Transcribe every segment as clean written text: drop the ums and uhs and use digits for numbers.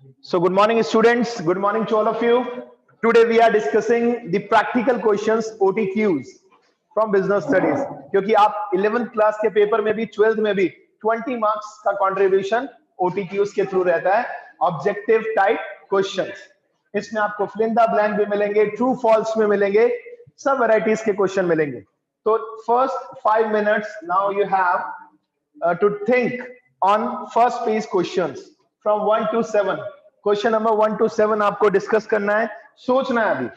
So good morning students, good morning to all of you. Today we are discussing the practical questions OTQs from business studies क्योंकि आप 11th class के paper में भी 12th में भी 20 marks का contribution OTQs के through रहता है, ऑब्जेक्टिव टाइप क्वेश्चंस। इसमें आपको फिल इन द ब्लैंक भी मिलेंगे, ट्रू फॉल्स में मिलेंगे, सब वैरायटीज के क्वेश्चन मिलेंगे। तो first 5 minutes now you have to think on first piece questions from 1 to 7. Question number 1 to 7 आपको डिस्कस करना है, सोचना है अभी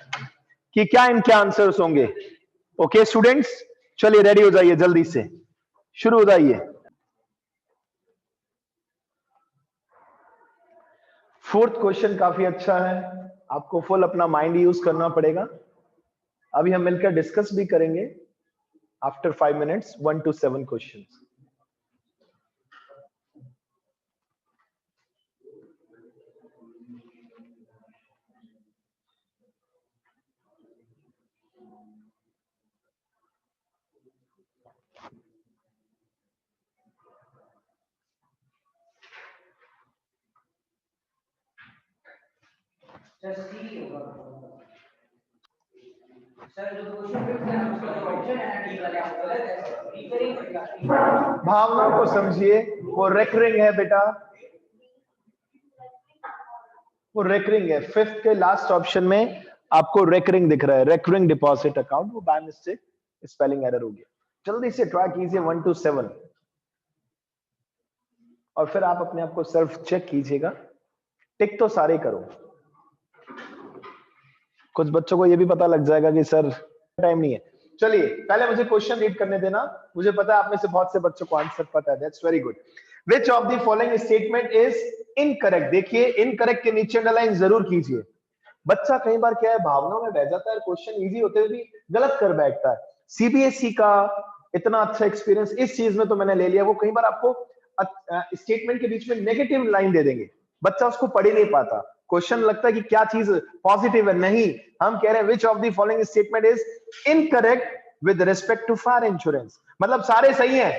कि क्या इनके आंसर्स होंगे। ओके स्टूडेंट्स, चलिए रेडी हो जाइए, जल्दी से शुरू हो जाइए। फोर्थ क्वेश्चन काफी अच्छा है, आपको फुल अपना माइंड यूज करना पड़ेगा। अभी हम मिलकर डिस्कस भी करेंगे आफ्टर 5 मिनट्स 1 to 7 क्वेश्चंस। भावना को समझिए, वो रेकरिंग है बेटा, वो रेकरिंग है। फिफ्थ के लास्ट ऑप्शन में आपको रेकरिंग दिख रहा है, रेकरिंग डिपॉजिट अकाउंट, वो बाय मिस्टेक स्पेलिंग एरर हो गया। जल्दी से ट्राई कीजिए 1 to 7 और फिर आप अपने आप को सेल्फ चेक कीजिएगा। टिक तो सारे करो, कुछ बच्चों को ये भी पता लग जाएगा कि सर टाइम नहीं है। चलिए पहले मुझे क्वेश्चन रीड करने देना, मुझे पता है आप में से बहुत से बच्चों को आंसर पता है, that's very good. Which of the following statement is incorrect? देखिए इनकरेक्ट के नीचे अंडरलाइन जरूर कीजिए। बच्चा कई बार क्या है, भावनाओं में बह जाता है, क्वेश्चन इजी होते हुए भी गलत कर बैठता है। सीबीएसई का इतना अच्छा एक्सपीरियंस इस चीज में तो मैंने ले लिया, वो कई बार आपको स्टेटमेंट के बीच में नेगेटिव लाइन दे देंगे, बच्चा उसको पढ़ ही नहीं पाता, क्वेश्चन लगता है कि क्या चीज पॉजिटिव है। नहीं, हम कह रहे हैं which of the following statement is incorrect with respect to fire insurance. मतलब सारे सही हैं,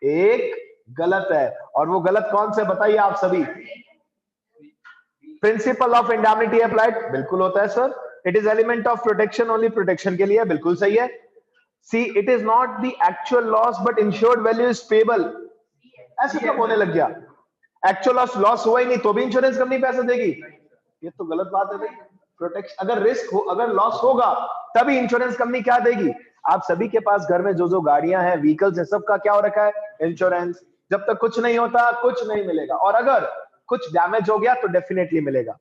एक गलत है, और वो गलत कौन से बताइए आप सभी। प्रिंसिपल ऑफ इंडैमिनिटी अप्लाइड, बिल्कुल होता है sir. It is element of protection, only protection के लिए, बिल्कुल सही है। See it is not the actual loss but insured value is payable, ऐसे कब होने लग गया? एक्चुअल लॉस हुआ ही नहीं तो भी इंश्योरेंस कंपनी पैसे देगी, ये तो गलत बात है भाई। प्रोटेक्शन, अगर रिस्क हो, अगर लॉस होगा तभी इंश्योरेंस कंपनी क्या देगी? आप सभी के पास घर में जो जो गाड़ियां हैं, व्हीकल्स है, सबका क्या हो रखा है? इंश्योरेंस। जब तक कुछ नहीं होता कुछ नहीं मिलेगा, और अगर कुछ डैमेज हो गया तो डेफिनेटली मिलेगा।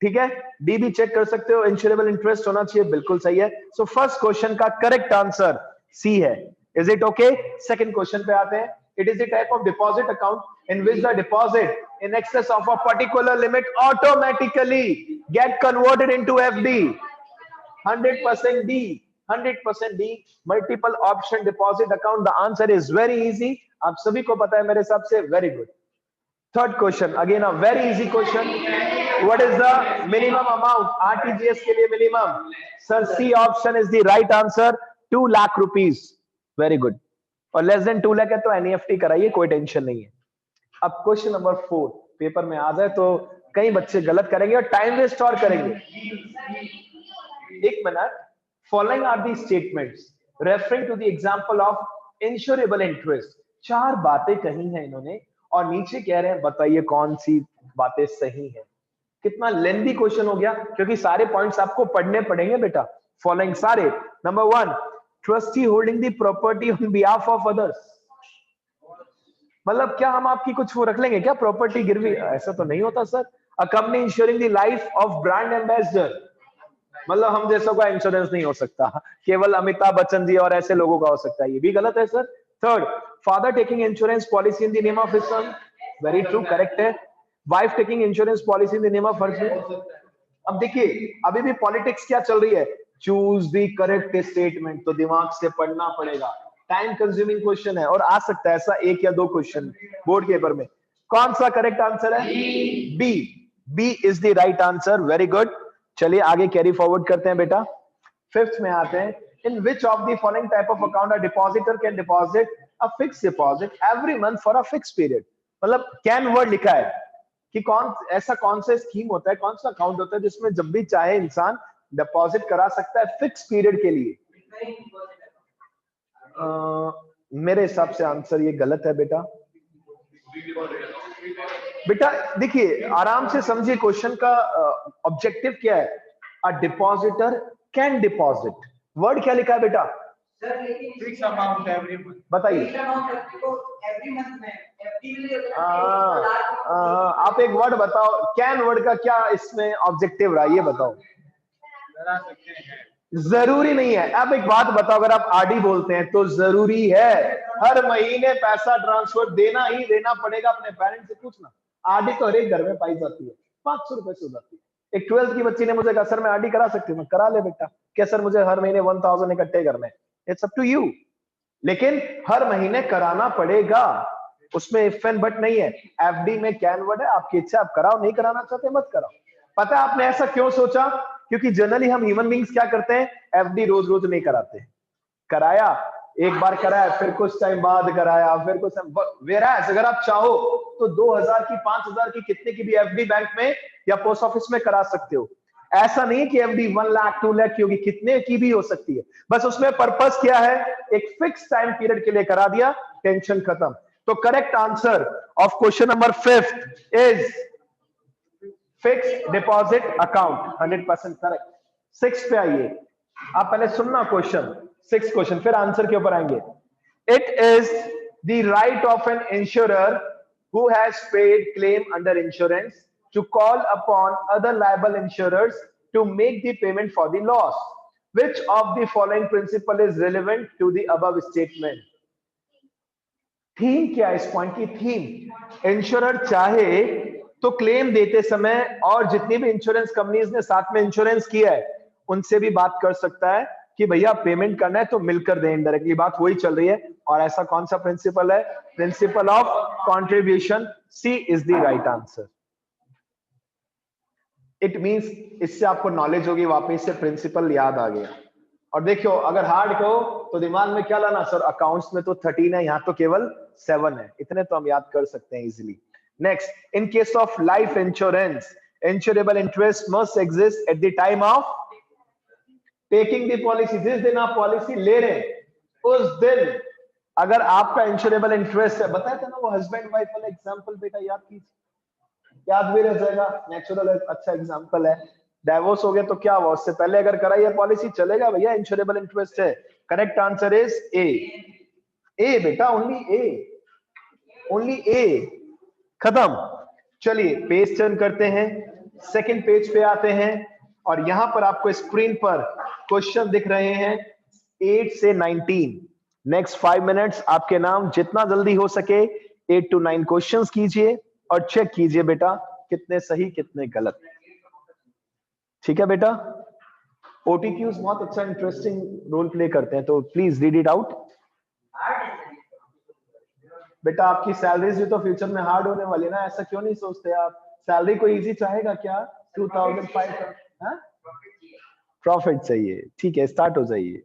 ठीक है, डी भी चेक कर सकते हो, इंश्योरेबल इंटरेस्ट होना चाहिए, बिल्कुल सही है। सो फर्स्ट क्वेश्चन का करेक्ट आंसर सी है। Is it okay? Second question पे आते हैं। It is the type of deposit account in which the deposit in excess of a particular limit automatically get converted into FD. 100% D, 100% D, multiple option deposit account. The answer is very easy, आप सभी को पता है मेरे हिसाब से, very good. Third question, again a very easy question. What is the minimum amount RTGS के लिए minimum? Sir, C option is the right answer, 2 lakh rupees, very good. और लेस देन 2 लाख है तो NEFT कराइए, कोई टेंशन नहीं है। अब क्वेश्चन नंबर 4 पेपर में आ जाए तो कई बच्चे गलत करेंगे और टाइम वेस्ट और करेंगे। एक minute, following are the statements referring to the example of insurable interest. 4 बातें कही हैं इन्होंने और नीचे कह रहे हैं बताइए कौन सी बातें सही हैं। कितना लेंथी क्वेश्चन हो गया, क्योंकि सारे पॉइंट्स आपको पढ़ने पड़ेंगे बेटा। फॉलोइंग सारे, number 1, trustee holding the property on behalf of others. मतलब क्या हम आपकी कुछ वो रख लेंगे क्या प्रॉपर्टी गिरवी? ऐसा तो नहीं होता sir. A company ensuring the life of brand ambassador, मतलब हम जैसों का इंश्योरेंस नहीं हो सकता, केवल अमिताभ बच्चन जी और ऐसे लोगों का हो सकता है, ये भी गलत है sir. Third, father taking insurance policy in the name of his son, very true, correct है। Wife taking insurance policy in the name of husband. अब देखिए अभी भी पॉलिटिक्स क्या चल रही है, चूज द करेक्ट स्टेटमेंट, तो दिमाग से पढ़ना पड़ेगा। टाइम कंज्यूमिंग क्वेश्चन है और आ सकता है ऐसा 1 या 2 क्वेश्चन बोर्ड पेपर में। कौन सा करेक्ट आंसर है? B, B is the right answer, very good. चलिए आगे कैरी फॉरवर्ड करते हैं बेटा। फिफ्थ में आते हैं, in which of the following type of account a depositor can deposit a fix deposit every month for a fix period. मतलब can word लिखा है, कि ऐसा कौन सा स्कीम होता है, कौन सा अकाउंट होता है जिसमें जब भी चाहे इंसान डिपॉजिट करा सकता है फिक्स पीरियड के लिए। मेरे हिसाब से आंसर ये गलत है बेटा। बेटा देखिए आराम से समझिए क्वेश्चन का ऑब्जेक्टिव क्या है। अ डिपॉजिटर कैन डिपॉजिट, वर्ड क्या लिखा है बेटा? सर लेकिन फिक्स अमाउंट एवरी मंथ, बताइए। एवरी मंथ में एफडी आप एक वर्ड बताओ, कैन वर्ड का क्या इसमें ऑब्जेक्टिव रहा, ये बताओ। करा सकते हैं, जरूरी नहीं है। अब एक बात बताओ, अगर आप आरडी बोलते हैं तो जरूरी है हर महीने पैसा ट्रांसफर देना ही देना पड़ेगा अपने पेरेंट्स से? पूछना। आरडी तो हर एक घर में पाई जाती है, 500 रुपए से हो जाती है। एक 12th की बच्ची ने मुझे कहा सर मैं आरडी करा सकती हूँ, करा ले बेटा। क्या सर मुझे हर महीने 1000 इकट्ठे करने? इट्स अप टू यू, लेकिन हर महीने कराना पड़ेगा, उसमें इफ एंड बट नहीं है। एफडी में कैन वर्ड है, आपकी इच्छा, आप कराओ, नहीं कराना चाहते मत कराओ। पता है आपने ऐसा क्यों सोचा? क्योंकि जनरली हम ह्यूमन बींग्स क्या करते हैं, एफडी रोज रोज नहीं कराते। कराया, एक बार कराया, फिर कुछ टाइम बाद कराया, फिर कुछ वेराज अगर आप चाहो तो 2000 की, 5000 की, कितने की भी एफडी बैंक में या पोस्ट ऑफिस में करा सकते हो। ऐसा नहीं कि एफडी 1 लाख 2 लाख की होगी, कितने की भी हो सकती है। बस उसमें पर्पस क्या है, एक फिक्स टाइम पीरियड के लिए करा दिया, टेंशन खत्म। तो correct answer of question number 5 is fixed deposit account, 100% correct. 6 पे आइए, आप पहले सुनना क्वेश्चन, 6 क्वेश्चन, फिर आंसर के ऊपर आएंगे। It is the right of an insurer who has paid claim under insurance to call upon other liable insurers to make the payment for the loss. Which of the following principle is relevant to the above statement? Theme क्या है इस point की? Theme, insurer चाहे तो claim देते समय, और जितनी भी इंश्योरेंस कंपनीज ने साथ में इंश्योरेंस किया है उनसे भी बात कर सकता है कि भैया पेमेंट करना है तो मिलकर दें। इनडायरेक्टली बात वही चल रही है। और ऐसा कौन सा प्रिंसिपल है? Principle of contribution. C is the right answer. It means इससे आपको नॉलेज होगी, वापस से प्रिंसिपल याद आ गया। और देखियो अगर हार्ड कहो तो दिमाग में क्या लाना, सर अकाउंट्स में तो 13 है, यहाँ तो केवल 7 है, इतने तो हम याद कर सकते हैं easily. Next, in case of life insurance insurable interest must exist at the time of taking the policy. जिस दिन आप पॉलिसी ले रहे हैं उस दिन अगर आपका इंश्योरेबल इंटरेस्ट है, बताया था ना वो हस्बैंड वाइफ वाला एग्जांपल, बेटा याद कीजिए, याद भी रह जाएगा, नेचुरल अच्छा एग्जांपल है। डाइवोर्स हो गया तो क्या हुआ, उससे पहले अगर कराई है पॉलिसी, चलेगा भैया, इंश्योरेबल इंटरेस्ट है। Correct answer is A. A बेटा, ओनली ए, ओनली ए, खत्म। चलिए पेज टर्न करते हैं, सेकंड पेज पे आते हैं, और यहां पर आपको स्क्रीन पर क्वेश्चन दिख रहे हैं 8 से 19। नेक्स्ट 5 मिनट्स आपके नाम जितना जल्दी हो सके 8 to 9 क्वेश्चंस कीजिए और चेक कीजिए बेटा कितने सही कितने गलत। ठीक है बेटा? ओटीक्यूज बहुत अच्छा इंटरेस्टिंग रोल प्ले करते हैं, तो प्लीज रीड इट आउट। बेटा आपकी सैलरीज भी तो फ्यूचर में हार्ड होने वाली है ना, ऐसा क्यों नहीं सोचते आप? सैलरी कोई इजी चाहेगा क्या? 2005 प्रॉफिट चाहिए। ठीक है, स्टार्ट हो जाइए।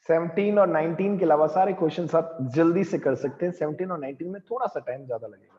सेवनटीन और 19 के अलावा सारे क्वेश्चन आप जल्दी से कर सकते हैं। 17 और 19 में थोड़ा सा टाइम ज्यादा लगेगा।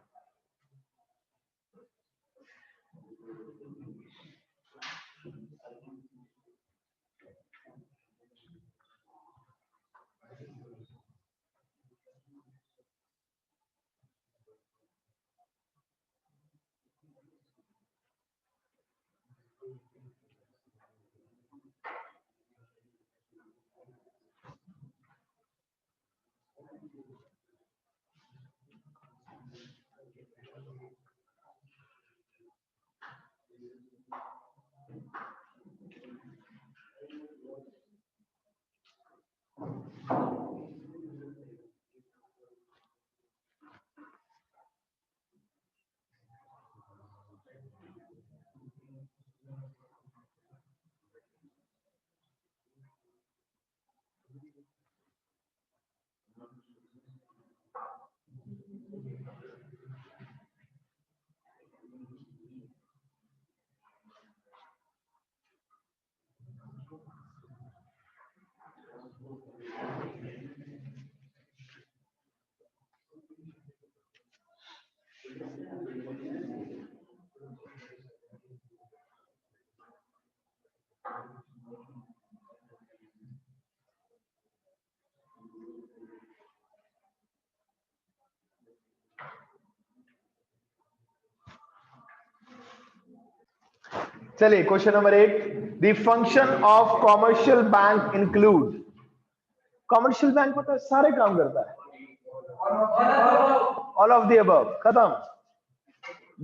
चलिए question number 8, the function of commercial bank include. Commercial bank पता है सारे काम करता है, ऑल ऑफ द अबव, खत्म।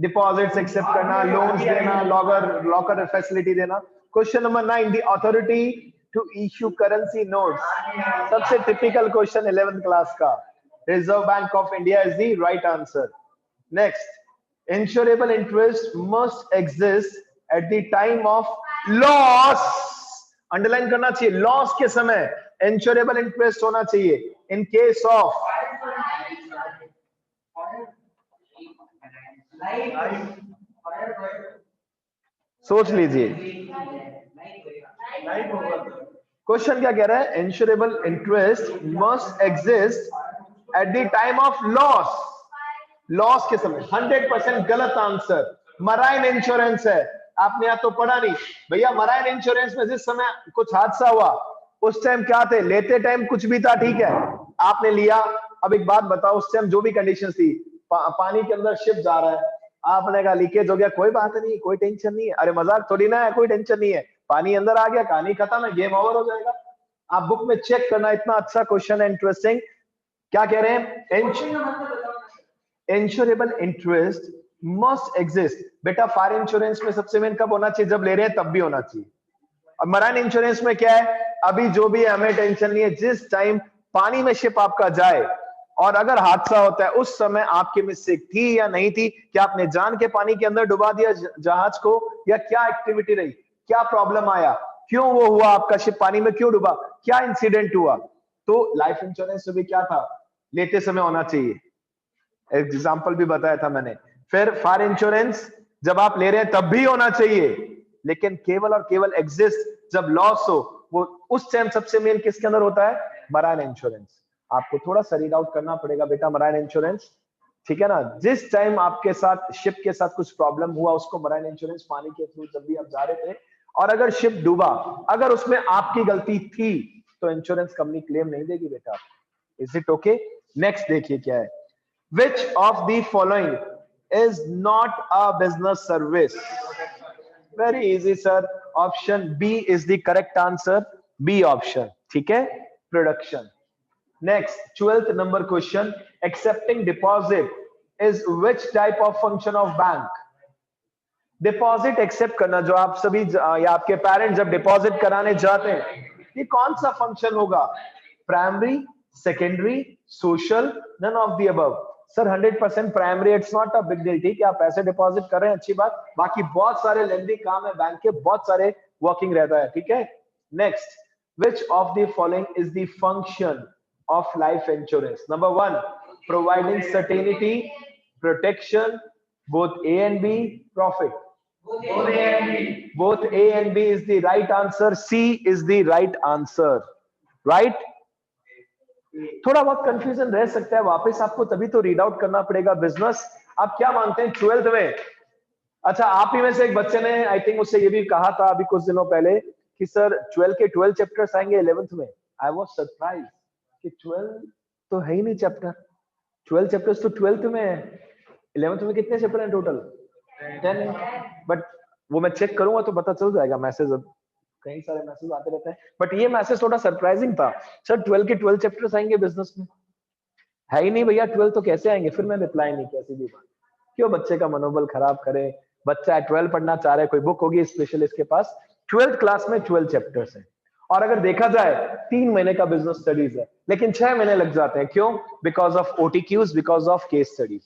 डिपॉजिट्स एक्सेप्ट करना, लोन्स देना, लॉकर फैसिलिटी देना। Question number 9, the authority to issue currency notes. सबसे टिपिकल क्वेश्चन 11th क्लास का। Reserve Bank of India is the right answer. Next, insurable interest must exist at the time of loss. Underline करना चाहिए, loss के समय insurable interest होना चाहिए। In case of, सोच लीजिए क्वेश्चन क्या कह रहा है। Insurable interest must exist at the time of loss. Loss के समय 100% गलत आंसर। मराइन इंश्योरेंस है, आपने यहाँ तो पढ़ा नहीं भैया। मराइन इंश्योरेंस में जिस समय कुछ हादसा हुआ उस टाइम क्या थे, लेते टाइम कुछ भी था, ठीक है, आपने लिया। अब एक बात बताओ, उस टाइम जो भी कंडीशन थी, पानी के अंदर शिप जा रहा है, आपने कहा लीकेज हो गया, कोई बात नहीं, कोई टेंशन नहीं है। अरे मजाक थोड़ी ना है, कोई टेंशन नहीं है, पानी अंदर आ गया, कहानी खत्म है, गेम ओवर हो जाएगा। आप बुक में चेक करना, इतना अच्छा क्वेश्चन है, इंटरेस्टिंग। क्या कह रहे हैं, इंश्योरेबल इंटरेस्ट मस्ट एग्जिस्ट। बेटा फायर इंश्योरेंस में सबसे मेन कब होना चाहिए, जब ले रहे हैं तब भी होना चाहिए। और मराइन इंश्योरेंस में क्या है, अभी जो भी है हमें टेंशन नहीं है, जिस टाइम पानी में शिप आपका जाए और अगर हादसा होता है उस समय आपकी मिस्टेक थी या नहीं थी, क्या आपने जान के पानी के अंदर डुबा दिया जहाज को, या क्या एक्टिविटी रही, क्या प्रॉब्लम आया, क्यों वो हुआ, आपका शिप पानी में क्यों डूबा, क्या इंसिडेंट हुआ। तो लाइफ इंश्योरेंस में भी क्या था, लेते समय होना चाहिए, एग्जाम्पल भी बताया था मैंने। फिर फायर इंश्योरेंस जब आप ले रहे हैं तब भी होना चाहिए, लेकिन केवल और केवल एग्जिस्ट जब लॉस हो, वो उस टाइम सबसे मेन किसके अंदर होता है, मराइन इंश्योरेंस। आपको थोड़ा सा रीड आउट करना पड़ेगा बेटा मराइन इंश्योरेंस, ठीक है ना। जिस टाइम आपके साथ शिप के साथ कुछ प्रॉब्लम हुआ, उसको मराइन इंश्योरेंस, पानी के थ्रू जब भी आप जा रहे थे और अगर शिप डूबा, अगर उसमें आपकी गलती थी तो इंश्योरेंस कंपनी क्लेम नहीं देगी बेटा। Is it okay. नेक्स्ट देखिए क्या है, which of the following is not a business service? Very easy sir, option B is the correct answer, B option, ठीक है, production। Next, 12th number question, accepting deposit is which type of function of bank? Deposit accept करना, जो आप सभी या आपके parents जब deposit कराने जाते हैं, ये कौन सा फंक्शन होगा, primary, secondary, social, none of the above. Sir 100% primary, it's not a big deal, ठीक है, आप पैसे डिपॉजिट कर रहे हैं, अच्छी बात, बाकी बहुत सारे लेंदी काम है बैंक के, बहुत सारे वर्किंग रहता है, ठीक है। Next, which of the following is the function of life insurance? Number 1, providing certainty, protection, both A and B, profit. Both A and B is the right answer. C is the right answer. Right? थोड़ा बहुत confusion रह सकता है, वापस आपको तभी तो read out करना पड़ेगा। बिजनेस आप क्या मानते हैं 12th में? अच्छा, आप ही में से एक बच्चे ने आई थिंक मुझसे ये भी कहा था अभी कुछ दिनों पहले कि सर 12 के 12 चैप्टर्स आएंगे 11th में। आई वाज सरप्राइज कि 12 तो है ही नहीं चैप्टर, 12 चैप्टर्स तो 12th में है, 11th में कितने चैप्टर हैं टोटल? 10। बट वो मैं चेक करूंगा तो पता चल जाएगा, मैसेज अब कई सारे मैसेज आते रहते हैं, बट ये मैसेज थोड़ा सरप्राइजिंग था। सर 12 के 12 चैप्टर्स आएंगे बिजनेस में, है ही नहीं भैया 12 तो कैसे आएंगे? फिर मैं रिप्लाई नहीं किया, सीधी बात, क्यों बच्चे का मनोबल खराब करे। बच्चा 12 पढ़ना चाह रहा है, कोई बुक होगी स्पेशल इसके पास। 12th क्लास में 12 चैप्टर्स हैं, और अगर देखा जाए 3 महीने का बिजनेस स्टडीज है, लेकिन 6 महीने लग जाते हैं, क्यों? Because of OTQs, because of case studies.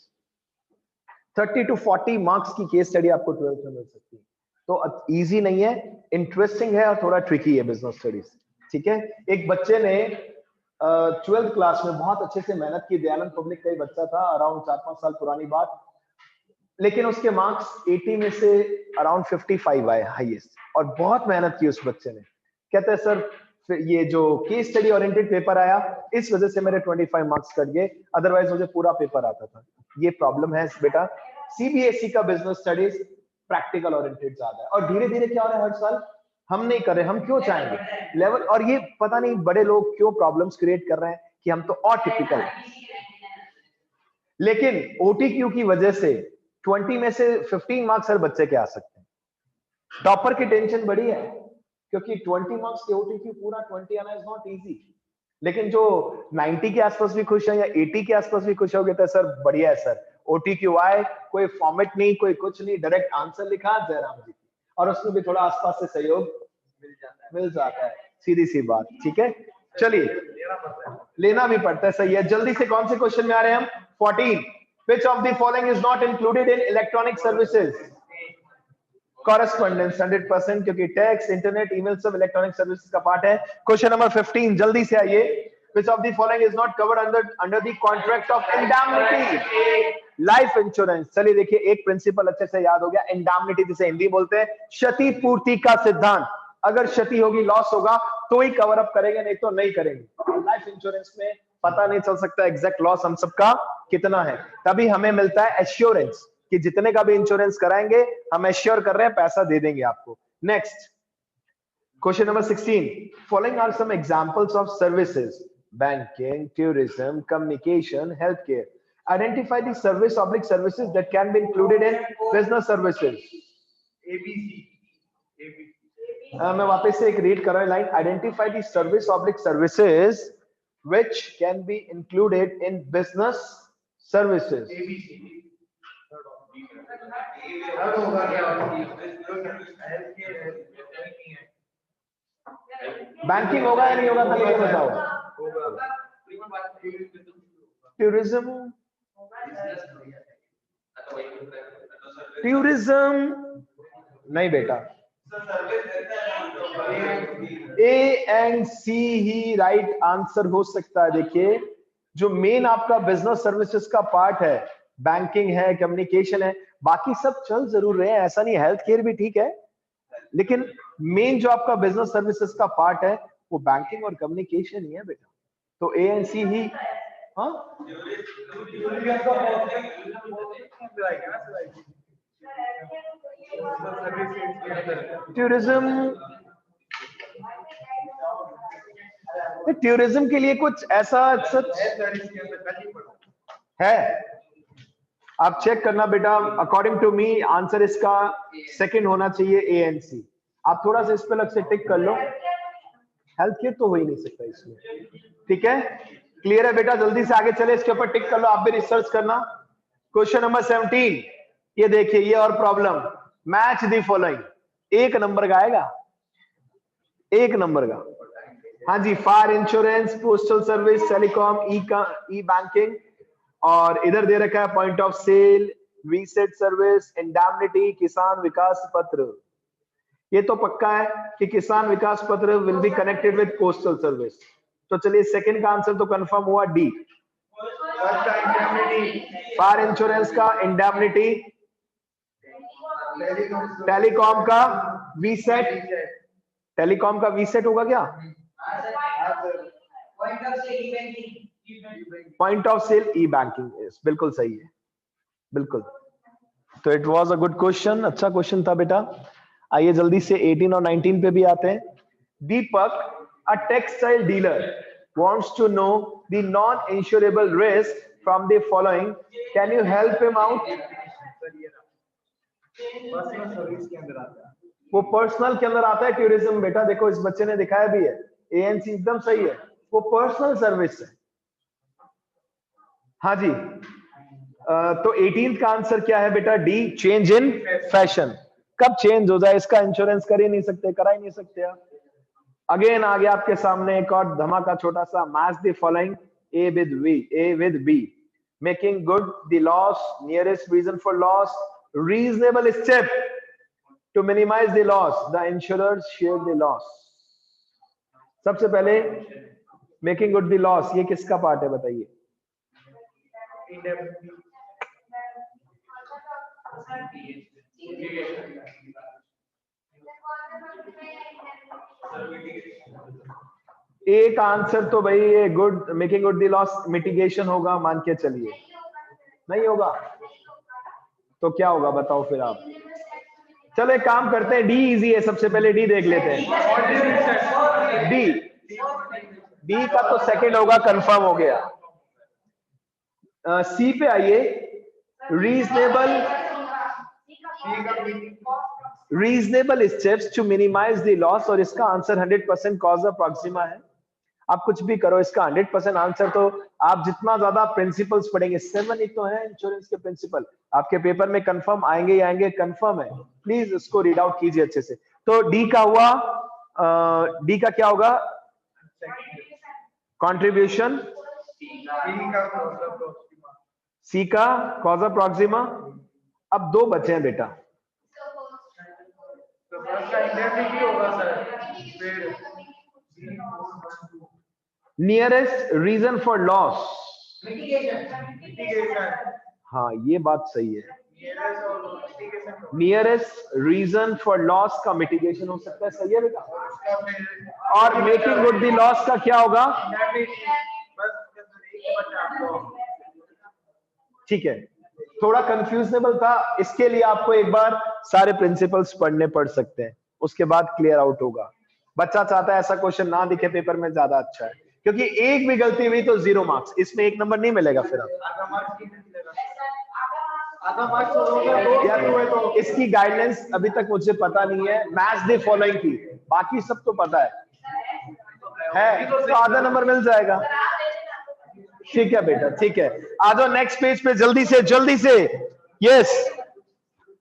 30 to 40 marks की केस स्टडी आपको 12th में मिल सकती है, तो इजी नहीं है, इंटरेस्टिंग है और थोड़ा ट्रिकी है बिजनेस स्टडीज, ठीक है। एक बच्चे ने 12th क्लास में बहुत अच्छे से मेहनत की, दयानंद पब्लिक का ही बच्चा था, अराउंड 4-5 साल पुरानी बात, लेकिन उसके मार्क्स 80 में से अराउंड 55 आए हाईएस्ट, और बहुत मेहनत की उस बच्चे ने। कहते हैं सर ये जो केस स्टडी ओरिएंटेड पेपर आया, इस वजह से मेरे 25 मार्क्स कट गए, अदरवाइज मुझे पूरा पेपर आता था। ये प्रॉब्लम है बेटा, CBSE का बिजनेस स्टडीज प्रैक्टिकल ओरिएंटेड ज्यादा है, और धीरे धीरे क्या हो रहा है, हर साल हम नहीं कर रहे, हम क्यों चाहेंगे लेवल, और ये पता नहीं बड़े लोग क्यों प्रॉब्लम्स क्रिएट कर रहे हैं कि हम तो और टिपिकल है। लेकिन OTQ की वजह से 20 में से 15 मार्क्स हर बच्चे के आ सकते हैं, टॉपर की टेंशन बड़ी है क्योंकि 20 मार्क्स के ओटीक्यू पूरा 20 आना इज नॉट इजी, लेकिन जो 90 के आसपास भी खुश है या 80 के आसपास भी खुश हो गए तो सर बढ़िया है सर, ओटीक्यू आए, कोई फॉर्मेट नहीं, कोई कुछ नहीं, डायरेक्ट आंसर लिखा जयराम जी और उसमें भी थोड़ा आसपास से सहयोग मिल जाता है, सीधी सी बात। ठीक है, चलिए लेना भी पड़ता है, सही है। जल्दी से कौन से क्वेश्चन में आ रहे हैं हम? 14, which of the following is not included in electronic services? Correspondence 100%, क्योंकि टैक्स, इंटरनेट, ईमेल सब इलेक्ट्रॉनिक सर्विसेज का पार्ट है। क्वेश्चन नंबर 15, जल्दी से आइए। Which of the following is not covered under the contract of indemnity? Life insurance. चलिए देखिए, एक प्रिंसिपल अच्छे से याद हो गया, इंडैमनिटी जिसे हिंदी बोलते हैं क्षति पूर्ति का सिद्धांत। अगर क्षति होगी, लॉस होगा तो ही कवर अप करेंगे, नहीं तो नहीं करेंगे। लाइफ इंश्योरेंस में पता नहीं चल सकता एग्जैक्ट लॉस हम सबका कितना है, तभी हमें मिलता है एश्योरेंस कि जितने का भी इंश्योरेंस कराएंगे हम एश्योर कर रहे हैं, पैसा दे देंगे आपको। Next question number 16, following are some examples of services, banking, tourism, communication, health care. Identify the service oblique services that can be included in business services. ABC. मैं वापस से एक रीड कर रहा हूं line. Identify the service oblique services which can be included in business services. ABC. Banking होगा या नहीं होगा, पहले ये बताओ। टूरिज्म, टूरिज्म नहीं बेटा, ए एंड सी ही राइट आंसर हो सकता है। देखिए, जो मेन आपका बिजनेस सर्विसेज का पार्ट है, बैंकिंग है, कम्युनिकेशन है, बाकी सब चल जरूर रहे हैं, ऐसा नहीं, हेल्थ केयर भी ठीक है, लेकिन मेन जो आपका बिजनेस सर्विसेज का पार्ट है वो बैंकिंग और कम्युनिकेशन ही है बेटा। तो ए एंड सी ही, हाँ टूरिज्म, टूरिज्म के लिए कुछ ऐसा सच है, आप चेक करना बेटा। अकॉर्डिंग टू मी आंसर इसका सेकंड होना चाहिए, ए एंड सी। आप थोड़ा सा इस पे अलग से टिक कर लो, हेल्थ केयर तो हो ही नहीं सकता इसमें। ठीक है, क्लियर है बेटा, जल्दी से आगे चले, इसके ऊपर टिक कर लो, आप भी रिसर्च करना। क्वेश्चन नंबर 17, ये देखिए, ये और प्रॉब्लम, मैच द फॉलोइंग, एक नंबर का आएगा, एक नंबर का। हाँ जी, fire insurance, postal service, telecom, e banking, और इधर दे रखा है point of sale, reset service, indemnity, Kisan Vikas पत्र। ये तो पक्का है कि किसान विकास पत्र will be connected with postal service. तो चलिए सेकंड का आंसर तो कंफर्म हुआ, डी। फायर इंश्योरेंस का इंडैमनिटी, टेलीकॉम का वीसेट, टेलीकॉम का वीसेट होगा क्या? Point of sale e banking, बिल्कुल सही है, बिल्कुल। तो it was a good question, अच्छा क्वेश्चन था बेटा। आइए जल्दी से 18 और 19 पे भी आते हैं। Deepak, a textile dealer wants to know the non-insurable risk from the following. Can you help him out? Personal service के अंदर आता है, वो पर्सनल के अंदर आता है टूरिज्म बेटा, देखो इस बच्चे ने दिखाया भी है, एएनसी एकदम सही है, वो पर्सनल सर्विस है। हाँ जी, तो 18th का आंसर क्या है बेटा? D, change in fashion. कब चेंज हो जाए, इसका इंश्योरेंस कर ही नहीं सकते, करा ही नहीं सकते आप। अगेन आ गया आपके सामने एक और धमाका छोटा सा, match the following, A with B, making good the loss, nearest reason for loss, reasonable step to minimize the loss, the insurers share the loss. सबसे पहले मेकिंग गुड द लॉस, ये किसका पार्ट है बताइए? एक आंसर तो भाई ये good, making good the loss mitigation होगा, मान के चलिए। नहीं होगा तो क्या होगा बताओ फिर आप? चलो एक काम करते हैं, डी इजी है, सबसे पहले डी देख लेते हैं। डी का तो सेकंड होगा, कंफर्म हो गया। सी पे आइए, reasonable, reasonable steps to minimize the loss, और इसका आंसर 100% कॉज प्रॉक्सिमा है। आप कुछ भी करो, इसका 100% आंसर तो आप जितना ज्यादा प्रिंसिपल्स पढ़ेंगे, 7 ही तो है इंश्योरेंस के प्रिंसिपल, आपके पेपर में कंफर्म आएंगे ही आएंगे, कंफर्म है। प्लीज उसको रीड आउट कीजिए अच्छे से। तो डी का हुआ, डी का क्या होगा? कंट्रीब्यूशन, सी का कॉज प्रॉक्सिमा। अब 2 बचे हैं बेटा, तो फर्स्ट का इंडेमनिटी होगा सर, फिर nearest reason for loss. Mitigation, हाँ ये बात सही है, नियरेस्ट और mitigation, nearest reason for loss का मिटिगेशन हो सकता है, सही है बेटा। उसका फिर और मेकिंग गुड दी लॉस का क्या होगा? इंडेमनिटी, बस एक बचा आपको। ठीक है, थोड़ा कंफ्यूजनेबल था, इसके लिए आपको एक बार सारे प्रिंसिपल्स पढ़ने पड़ सकते हैं, उसके बाद क्लियर आउट होगा। बच्चा चाहता है ऐसा क्वेश्चन ना दिखे पेपर में, ज्यादा अच्छा है, क्योंकि एक भी गलती हुई तो 0 मार्क्स, इसमें 1 नंबर नहीं मिलेगा फिर आप। आधा मार्क्स नहीं मिलेगा, आधा मार्क्स तो होगा, 2 हुए तो इसकी गाइडलाइंस अभी तक मुझे पता नहीं है, मैच द फॉलोइंग की, बाकी सब तो पता है तो आधा नंबर मिल जाएगा। ठीक है बेटा, ठीक है, आ जाओ नेक्स्ट पेज पे जल्दी से। यस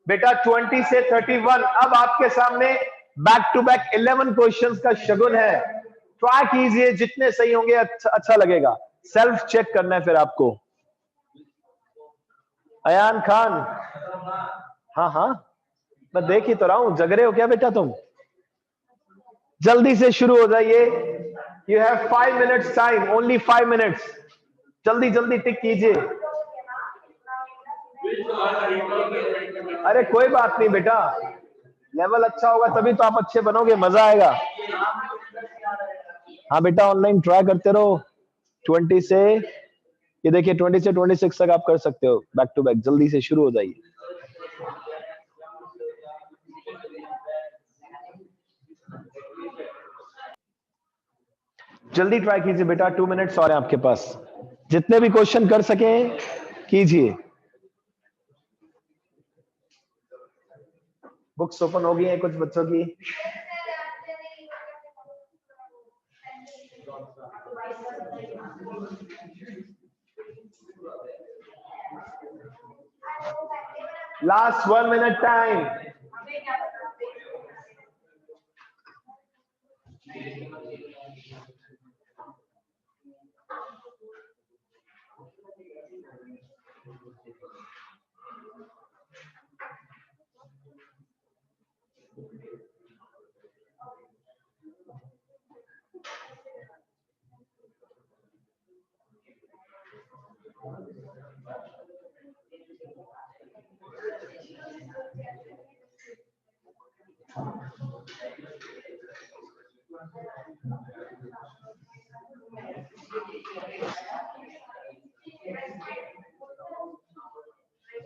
बेटा, 20 से 31। अब आपके सामने बैक टू बैक 11 क्वेश्चंस का शगुन है, ट्राई कीजिए, जितने सही होंगे अच्छा लगेगा। सेल्फ चेक करना है फिर आपको। अयान खान, हाँ मैं देख ही तो रहा हूं, जग रहे हो क्या बेटा तुम? जल्दी से शुरू हो जाइए, you have 5 minutes time, only 5 minutes, जल्दी टिक कीजिए। अरे कोई बात नहीं बेटा, लेवल अच्छा होगा तभी तो आप अच्छे बनोगे, मजा आएगा। हाँ बेटा, ऑनलाइन ट्राई करते रहो। 20 से ये देखिए, 20 से 26 तक आप कर सकते हो बैक टू बैक, जल्दी से शुरू हो जाइए। जल्दी ट्राई कीजिए बेटा, 2 मिनट्स और हैं आपके पास, जितने भी क्वेश्चन कर सके कीजिए। बुक्स ओपन हो गई हैं कुछ बच्चों की। Last 1 minute time.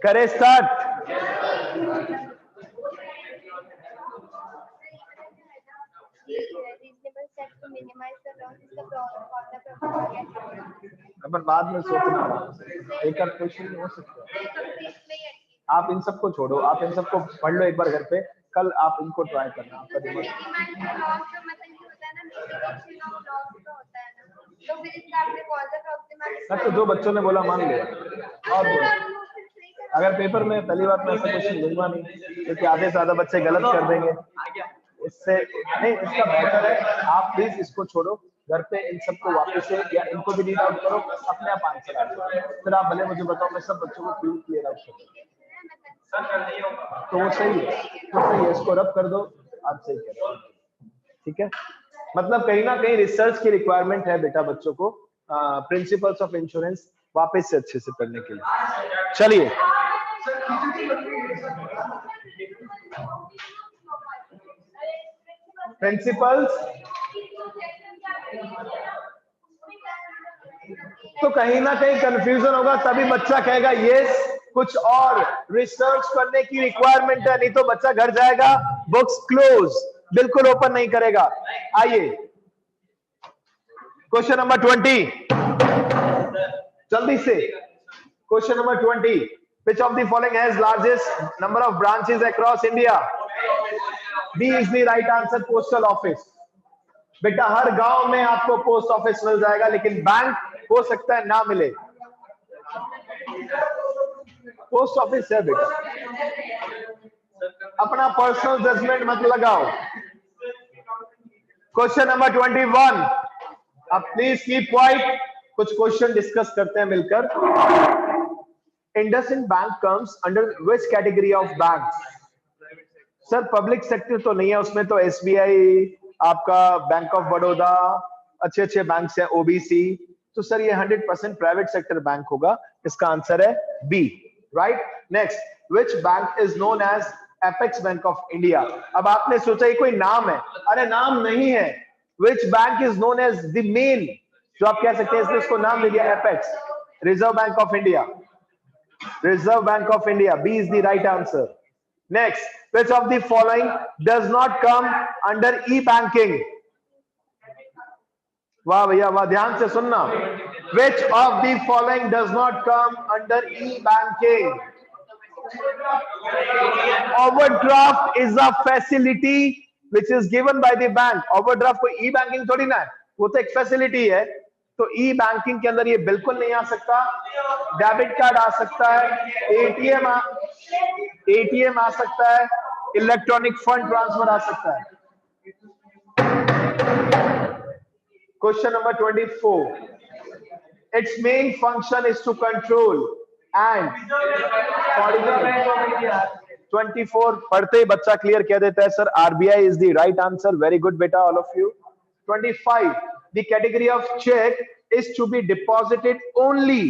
करे स्टार्ट। अपन बाद में सोचना, एक आध क्वेश्चन हो सकता है। आप इन सबको छोड़ो, आप इन सबको पढ़ लो एक बार घर पे, कल आप इनको ट्राई करना, आपका दिमाग। तो जो बच्चों ने बोला मान लिया, और अगर पेपर में पहली बार मैं ऐसा क्वेश्चन लूंगा नहीं, क्योंकि आधे से ज्यादा बच्चे गलत कर देंगे, इससे नहीं, इसका बेहतर है आप प्लीज इसको छोड़ो, घर पे इन सबको वापस से या इनको भी रीड आउट करो, अपने आप आंसर आ जाए, फिर आप भले मुझे बताओ, मैं सब बच्चों को क्लियर आउट करूँ, तो वो सही है, इसको रब कर दो, आप सही कह रहे हो। ठीक है, मतलब कहीं ना कहीं रिसर्च की रिक्वायरमेंट है बेटा बच्चों को, प्रिंसिपल्स ऑफ इंश्योरेंस वापस से अच्छे से पढ़ने के लिए। चलिए प्रिंसिपल्स, तो कहीं ना कहीं कंफ्यूजन होगा, तभी बच्चा कहेगा यस, कुछ और रिसर्च करने की रिक्वायरमेंट है, नहीं तो बच्चा घर जाएगा, बुक्स क्लोज, बिल्कुल ओपन नहीं करेगा। आइए क्वेश्चन नंबर 20, जल्दी से question number 20, which of the following has largest number of branches across India? D is the right answer, postal office. बेटा हर गांव में आपको पोस्ट ऑफिस मिल जाएगा, लेकिन बैंक हो सकता है ना मिले। पोस्ट ऑफिस है बेटा, अपना पर्सनल जजमेंट मत लगाओ। क्वेश्चन नंबर 21, अब प्लीज कीप क्वाइट, कुछ क्वेश्चन डिस्कस करते हैं मिलकर। IndusInd bank comes under which category of bank? Sir public sector तो नहीं है उसमें, तो एसबीआई, आपका बैंक ऑफ बड़ौदा, अच्छे अच्छे बैंक्स हैं, ओबीसी, तो सर ये 100% प्राइवेट सेक्टर बैंक होगा। इसका आंसर है B, right. Next, which bank is known as apex bank of India? अब आपने सोचा ये कोई नाम है, अरे नाम नहीं है। Which bank is known as the main, जो आप कह सकते हैं, इसलिए इसको नाम दे दिया apex. Reserve Bank of India, Reserve Bank of India, B is the right answer. Next, which of the following does not come under e-banking? वाह भैया वाह, ध्यान से सुनना। Which of the following does not come under e-banking? Overdraft is a facility which is given by the bank. Overdraft कोई e-banking थोड़ी ना है, वो तो एक फैसिलिटी है। तो ई बैंकिंग के अंदर ये बिल्कुल नहीं आ सकता। डेबिट कार्ड आ सकता है, एटीएम आ सकता है, इलेक्ट्रॉनिक फंड ट्रांसफर आ सकता है। Question number 24, it's main function is to control and 24 पढ़ते ही बच्चा क्लियर कह देता है sir RBI is the right answer. Very good बेटा, all of you. 25, the category of check is to be deposited only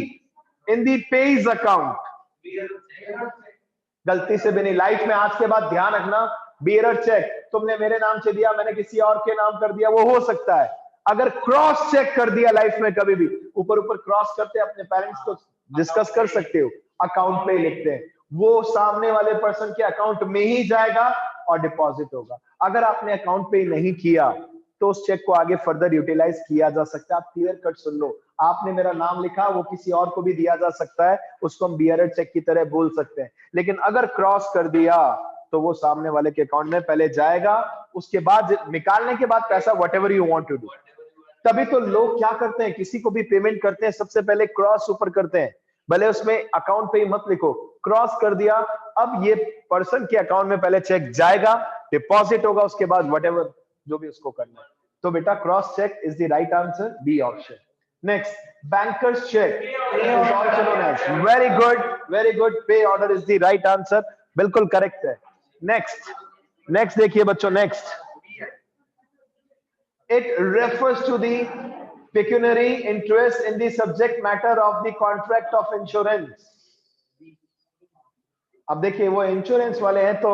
in the pays account. गलती से भी नहीं, लाइफ में आज के बाद ध्यान रखना, बियरर चेक तुमने मेरे नाम से दिया, मैंने किसी और के नाम कर दिया, वो हो सकता है। अगर क्रॉस चेक कर दिया लाइफ में, कभी भी ऊपर ऊपर क्रॉस करते, अपने पेरेंट्स को डिस्कस कर सकते हो, अकाउंट पे लिखते हैं, वो सामने वाले पर्सन के अकाउंट में ही जाएगा और डिपॉजिट होगा। अगर आपने अकाउंट पे नहीं किया तो उस चेक को आगे फर्दर यूटिलाइज किया जा सकता है। आप क्लियर कट सुन लो, आपने मेरा नाम लिखा, वो किसी और को भी दिया जा सकता है, उसको हम बियरर चेक की तरह बोल सकते हैं। लेकिन अगर क्रॉस कर दिया तो वो सामने वाले के अकाउंट में पहले जाएगा, उसके बाद निकालने के बाद पैसा whatever you want to do. तभी तो लोग क्या करते हैं, किसी को भी पेमेंट करते हैं सबसे पहले क्रॉस ऊपर करते हैं, भले उसमें अकाउंट पे ही मत लिखो, क्रॉस कर दिया, अब ये पर्सन के अकाउंट में पहले चेक जाएगा, डिपॉजिट होगा, उसके बाद व्हाटएवर जो भी उसको करना है। तो बेटा cross check is the right answer, B option. Next, bankers check is also known as, very good, pay order is the right answer, बिल्कुल करेक्ट है। नेक्स्ट देखिए बच्चों, next, it refers to the pecuniary interest in the subject matter of the contract of insurance। अब देखिए वो insurance वाले हैं तो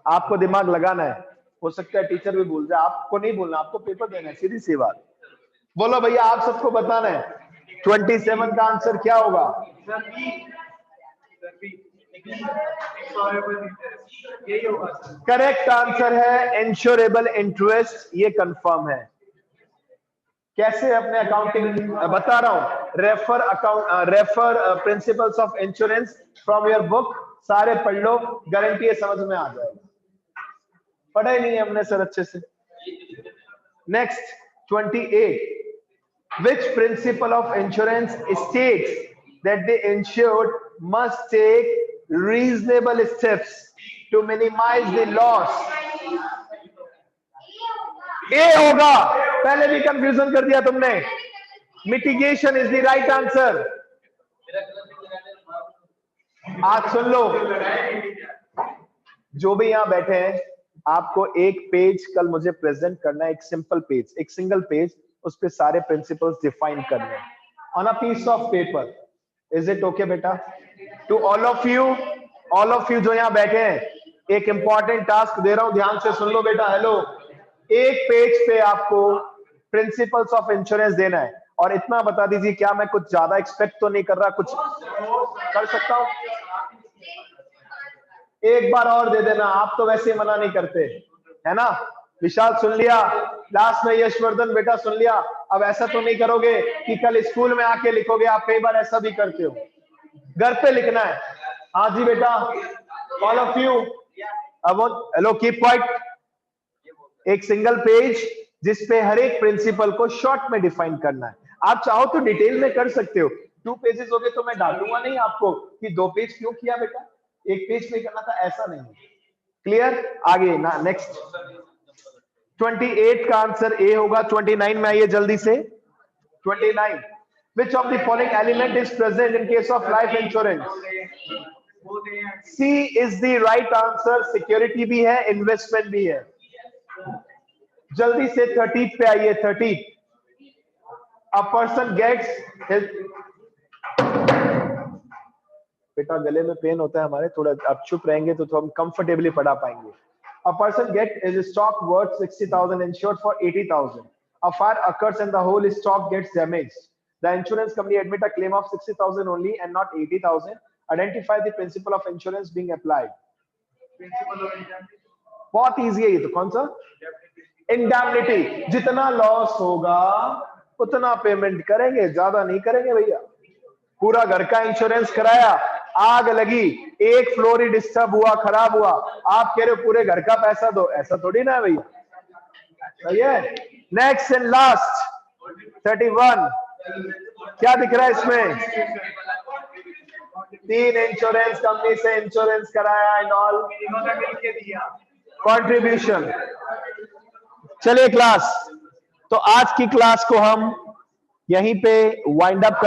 आपको दिमाग लगाना है, हो सकता है टीचर भी भूल जाए, आपको नहीं भूलना, आपको पेपर देना है, सीधी सी बात। बोलो भैया, आप सबको बताना है 27 का आंसर क्या होगा? करेक्ट आंसर है इंश्योरेबल इंटरेस्ट, ये कंफर्म है। कैसे अपने अकाउंटिंग बता रहा हूं, refer principles of insurance from your book, सारे पढ़ लो, गारंटी है समझ में आ जाएगा। पढ़ा ही नहीं है हमने सर अच्छे से। Next 28, which principle of insurance states that the insured must take reasonable steps to minimize the loss? ए होगा, पहले भी कंफ्यूजन कर दिया तुमने, mitigation is the right answer. आज सुन लो, जो भी यहां बैठे हैं, आपको एक पेज कल मुझे प्रेजेंट करना है, एक सिंपल पेज, एक सिंगल पेज, उस पे सारे प्रिंसिपल्स डिफाइन करने हैं on a piece of paper. Is it okay बेटा? टू ऑल ऑफ यू जो यहां बैठे हैं, एक इंपॉर्टेंट टास्क दे रहा हूं, ध्यान से सुन लो बेटा। हेलो, एक पेज पे आपको प्रिंसिपल्स ऑफ इंश्योरेंस देना है, और इतना बता दीजिए, क्या मैं कुछ ज्यादा एक्सपेक्ट तो नहीं कर रहा, कुछ कर सकता हूं? एक बार और दे देना, आप तो वैसे मना नहीं करते है ना। विशाल सुन लिया, लास्ट में यशवर्धन बेटा सुन लिया। अब ऐसा तो नहीं करोगे कि कल स्कूल में आके लिखोगे, आप कई बार ऐसा भी करते हो, घर पे लिखना है। हाँ जी बेटा, ऑल ऑफ यू, अब हेलो कीप क्वाइट, एक सिंगल पेज जिसपे हर एक प्रिंसिपल को शॉर्ट में डिफाइन करना है। आप चाहो तो डिटेल में कर सकते हो, 2 पेजेस हो गए तो मैं डांटूंगा नहीं आपको कि 2 पेज क्यों किया बेटा, 1 पेज में करना था, ऐसा नहीं। क्लियर? आगे ना, नेक्स्ट 28 का आंसर ए होगा। 29 में आइए जल्दी से। 29, which of the following element is present in case of life insurance? C is the right answer। Security भी है, इन्वेस्टमेंट भी है। जल्दी से 30 पे आइए। 30, a person gets his, बेटा गले में पेन होता है हमारे, थोड़ा आप चुप रहेंगे तो हम कंफर्टेबली पढ़ा पाएंगे। A person gets his stock worth 60,000 insured for 80,000. A fire occurs and the whole stock gets damaged. The insurance company admit a claim of 60,000 only and not 80,000. Identify the principle of insurance being applied. बहुत easy है ये तो। कौन सा? इंडैम्निटी। जितना loss होगा उतना payment करेंगे, ज्यादा नहीं करेंगे भैया। पूरा घर का इंश्योरेंस कराया, आग लगी, एक फ्लोर ही डिस्टर्ब हुआ, खराब हुआ, आप कह रहे हो पूरे घर का पैसा दो, ऐसा थोड़ी ना है भैया। सही है। नेक्स्ट एंड लास्ट 31, क्या दिख रहा है इसमें? 3 इंश्योरेंस कंपनी से इंश्योरेंस कराया एंड ऑल, कंट्रीब्यूशन। चलिए क्लास, तो आज की क्लास को हम यहीं पे वाइंड अप कर